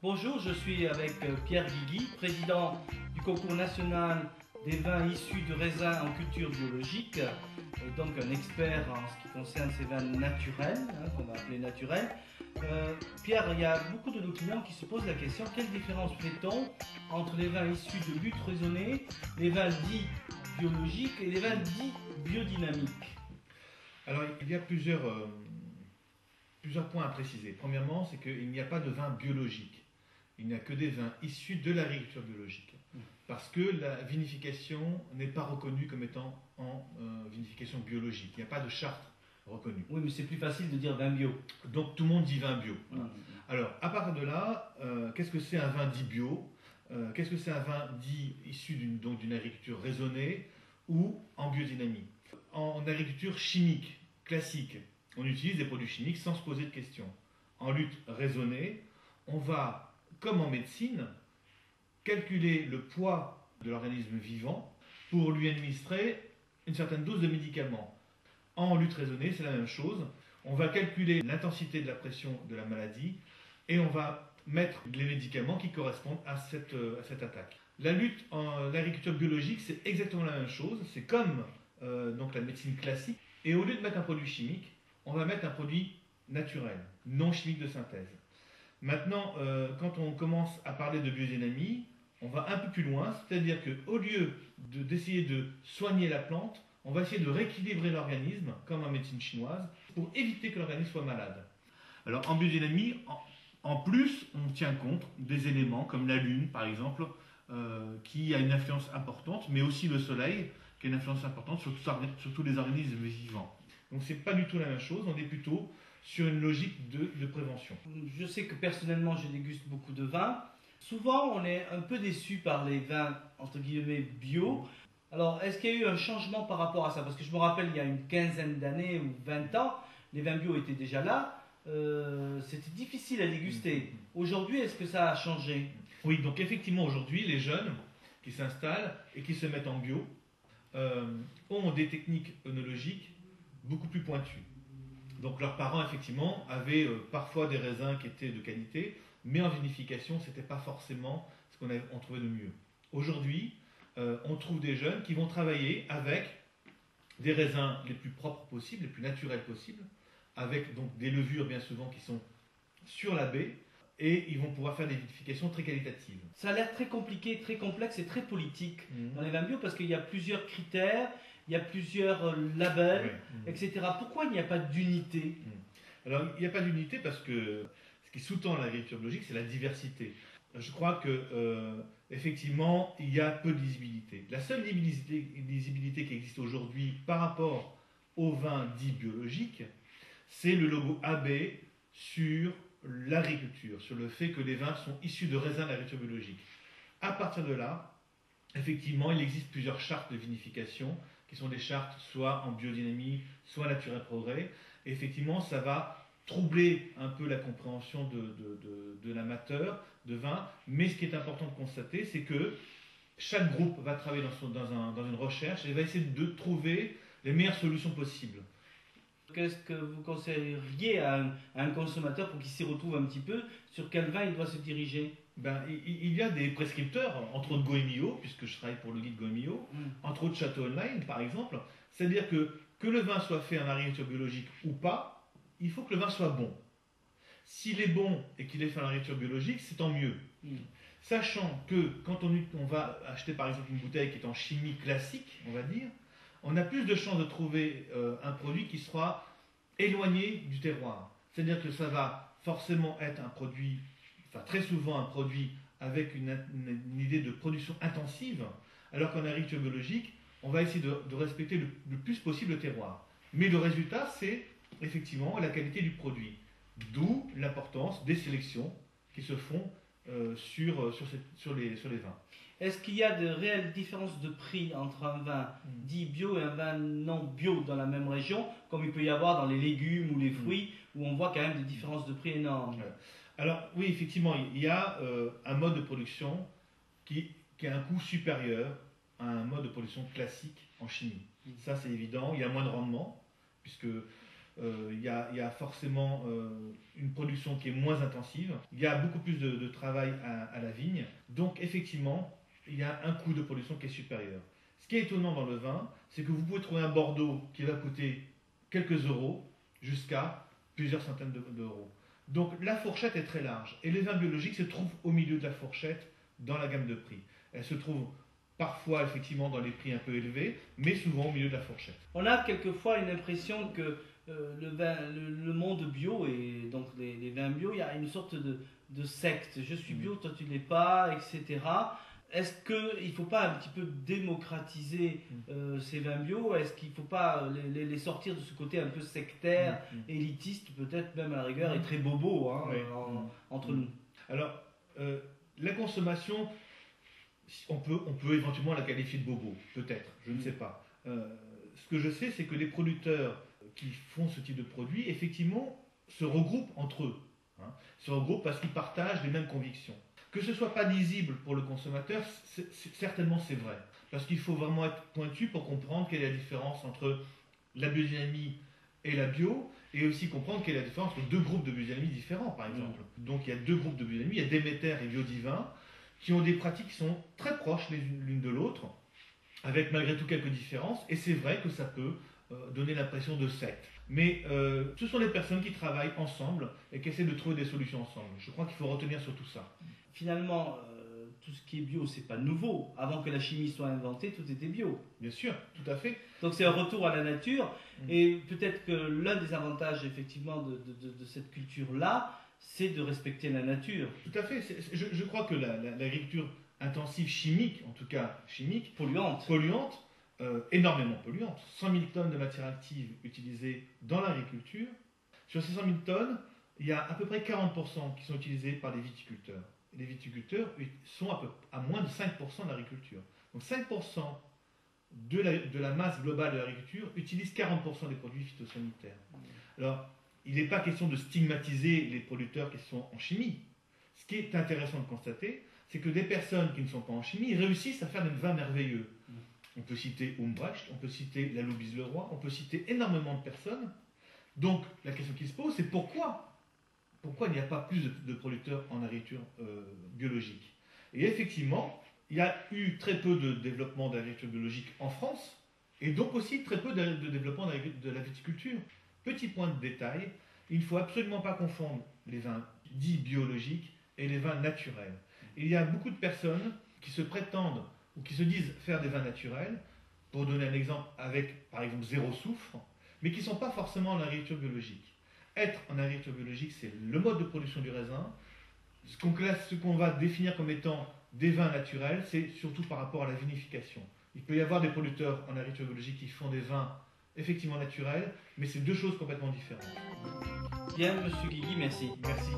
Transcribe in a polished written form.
Bonjour, je suis avec Pierre Guigui, président du concours national des vins issus de raisins en culture biologique, et donc un expert en ce qui concerne ces vins naturels, qu'on va appeler naturels. Pierre, il y a beaucoup de nos clients qui se posent la question, quelle différence fait-on entre les vins issus de lutte raisonnée, les vins dits biologiques et les vins dits biodynamiques? Alors, il y a plusieurs points à préciser. Premièrement, c'est qu'il n'y a pas de vin biologique. Il n'y a que des vins issus de l'agriculture biologique. Parce que la vinification n'est pas reconnue comme étant en vinification biologique. Il n'y a pas de charte reconnue. Oui, mais c'est plus facile de dire vin bio. Donc tout le monde dit vin bio. Voilà. Alors, à partir de là, qu'est-ce que c'est un vin dit bio? Qu'est-ce que c'est un vin dit issu d'une agriculture raisonnée ou en biodynamie? En agriculture chimique, classique, on utilise des produits chimiques sans se poser de questions. En lutte raisonnée, on va, comme en médecine, calculer le poids de l'organisme vivant pour lui administrer une certaine dose de médicaments. En lutte raisonnée, c'est la même chose. On va calculer l'intensité de la pression de la maladie et on va mettre les médicaments qui correspondent à cette attaque. La lutte en agriculture biologique, c'est exactement la même chose. C'est comme donc la médecine classique. Et au lieu de mettre un produit chimique, on va mettre un produit naturel, non chimique de synthèse. Maintenant, quand on commence à parler de biodynamie, on va un peu plus loin, c'est-à-dire qu'au lieu d'essayer de soigner la plante, on va essayer de rééquilibrer l'organisme, comme en médecine chinoise, pour éviter que l'organisme soit malade. Alors en biodynamie, en plus, on tient compte des éléments comme la lune, par exemple, qui a une influence importante, mais aussi le soleil, qui a une influence importante sur tous les organismes vivants. Donc c'est pas du tout la même chose, on est plutôt sur une logique de prévention. Je sais que personnellement, je déguste beaucoup de vins. Souvent, on est un peu déçu par les vins, entre guillemets, bio. Alors, est-ce qu'il y a eu un changement par rapport à ça? Parce que je me rappelle, il y a une quinzaine d'années ou 20 ans, les vins bio étaient déjà là. C'était difficile à déguster. Aujourd'hui, est-ce que ça a changé? Oui, donc effectivement, aujourd'hui, les jeunes qui s'installent et qui se mettent en bio ont des techniques œnologiques beaucoup plus pointues. Donc leurs parents, effectivement, avaient parfois des raisins qui étaient de qualité, mais en vinification, ce n'était pas forcément ce qu'on trouvait de mieux. Aujourd'hui, on trouve des jeunes qui vont travailler avec des raisins les plus propres possibles, les plus naturels possibles, avec donc des levures bien souvent qui sont sur la baie, et ils vont pouvoir faire des vinifications très qualitatives. Ça a l'air très compliqué, très complexe et très politique dans les vins bio parce qu'il y a plusieurs critères, il y a plusieurs labels, etc. Pourquoi il n'y a pas d'unité? Alors, il n'y a pas d'unité parce que ce qui sous-tend l'agriculture biologique, c'est la diversité. Je crois que effectivement, il y a peu de lisibilité. La seule lisibilité qui existe aujourd'hui par rapport aux vins dits biologiques, c'est le logo AB sur l'agriculture, sur le fait que les vins sont issus de raisins d'agriculture biologique. À partir de là, effectivement, il existe plusieurs chartes de vinification qui sont des chartes soit en biodynamie, soit naturel progrès. Et effectivement, ça va troubler un peu la compréhension de l'amateur de vin. Mais ce qui est important de constater, c'est que chaque groupe va travailler dans une recherche et va essayer de trouver les meilleures solutions possibles. Qu'est-ce que vous conseilleriez à un consommateur pour qu'il s'y retrouve un petit peu? Sur quel vin il doit se diriger? Il y a des prescripteurs, entre autres Goemio, puisque je travaille pour le guide Goemio, entre autres Château Online par exemple. C'est-à-dire que le vin soit fait en agriculture biologique ou pas, il faut que le vin soit bon. S'il est bon et qu'il est fait en agriculture biologique, c'est tant mieux. Sachant que quand on va acheter par exemple une bouteille qui est en chimie classique, on va dire, on a plus de chances de trouver un produit qui sera éloigné du terroir. C'est-à-dire que ça va forcément être un produit, enfin très souvent un produit avec une idée de production intensive, alors qu'en agriculture biologique, on va essayer de respecter le plus possible le terroir. Mais le résultat, c'est effectivement la qualité du produit. D'où l'importance des sélections qui se font sur les vins. Est-ce qu'il y a de réelles différences de prix entre un vin dit bio et un vin non bio dans la même région, comme il peut y avoir dans les légumes ou les fruits, où on voit quand même des différences de prix énormes? Alors oui, effectivement, il y a un mode de production qui a un coût supérieur à un mode de production classique en chimie. Ça, c'est évident. Il y a moins de rendement, puisque il y a forcément une production qui est moins intensive, il y a beaucoup plus de travail à la vigne, donc effectivement, il y a un coût de production qui est supérieur. Ce qui est étonnant dans le vin, c'est que vous pouvez trouver un Bordeaux qui va coûter quelques euros jusqu'à plusieurs centaines d'euros. Donc la fourchette est très large, et les vins biologiques se trouvent au milieu de la fourchette dans la gamme de prix. Elles se trouvent parfois effectivement dans les prix un peu élevés, mais souvent au milieu de la fourchette. On a quelquefois une impression que le monde bio et donc les vins bio, il y a une sorte de secte. Je suis bio, toi tu ne l'es pas, etc. Est-ce qu'il ne faut pas un petit peu démocratiser ces vins bio? Est-ce qu'il ne faut pas les sortir de ce côté un peu sectaire, élitiste, peut-être même à la rigueur, et très bobo entre nous? Alors, la consommation, on peut éventuellement la qualifier de bobo, peut-être, je ne sais pas. Ce que je sais, c'est que les producteurs qui font ce type de produit, effectivement, se regroupent entre eux. Se regroupent parce qu'ils partagent les mêmes convictions. Que ce ne soit pas lisible pour le consommateur, certainement c'est vrai. Parce qu'il faut vraiment être pointu pour comprendre quelle est la différence entre la biodynamie et la bio, et aussi comprendre quelle est la différence entre deux groupes de biodynamie différents, par exemple. Donc il y a deux groupes de biodynamie, il y a Déméter et Biodivin, qui ont des pratiques qui sont très proches l'une de l'autre, avec malgré tout quelques différences, et c'est vrai que ça peut donner l'impression de secte. Mais ce sont les personnes qui travaillent ensemble et qui essaient de trouver des solutions ensemble. Je crois qu'il faut retenir surtout ça. Finalement, tout ce qui est bio, c'est pas nouveau. Avant que la chimie soit inventée, tout était bio. Bien sûr, tout à fait. Donc c'est un retour à la nature. Et peut-être que l'un des avantages, effectivement, de cette culture-là, c'est de respecter la nature. Tout à fait. Je crois que l'agriculture intensive chimique, en tout cas chimique, polluante, énormément polluante. 100 000 tonnes de matière active utilisées dans l'agriculture. Sur ces 100 000 tonnes, il y a à peu près 40% qui sont utilisés par les viticulteurs. Les viticulteurs sont à moins de 5% de l'agriculture. Donc 5% de la masse globale de l'agriculture utilise 40% des produits phytosanitaires. Alors, il n'est pas question de stigmatiser les producteurs qui sont en chimie. Ce qui est intéressant de constater, c'est que des personnes qui ne sont pas en chimie réussissent à faire des vins merveilleux. On peut citer Umbrecht, on peut citer la Loubise-le-Roi, on peut citer énormément de personnes. Donc, la question qui se pose, c'est pourquoi il n'y a pas plus de producteurs en agriculture biologique? Et effectivement, il y a eu très peu de développement d'agriculture biologique en France, et donc aussi très peu de développement de la viticulture. Petit point de détail, il ne faut absolument pas confondre les vins dits biologiques et les vins naturels. Il y a beaucoup de personnes qui se prétendent ou qui se disent faire des vins naturels, pour donner un exemple avec, par exemple, zéro soufre, mais qui ne sont pas forcément en agriculture biologique. Être en agriculture biologique, c'est le mode de production du raisin. Ce qu'on va définir comme étant des vins naturels, c'est surtout par rapport à la vinification. Il peut y avoir des producteurs en agriculture biologique qui font des vins effectivement naturels, mais c'est deux choses complètement différentes. Bien, Monsieur Guigui, merci. Merci.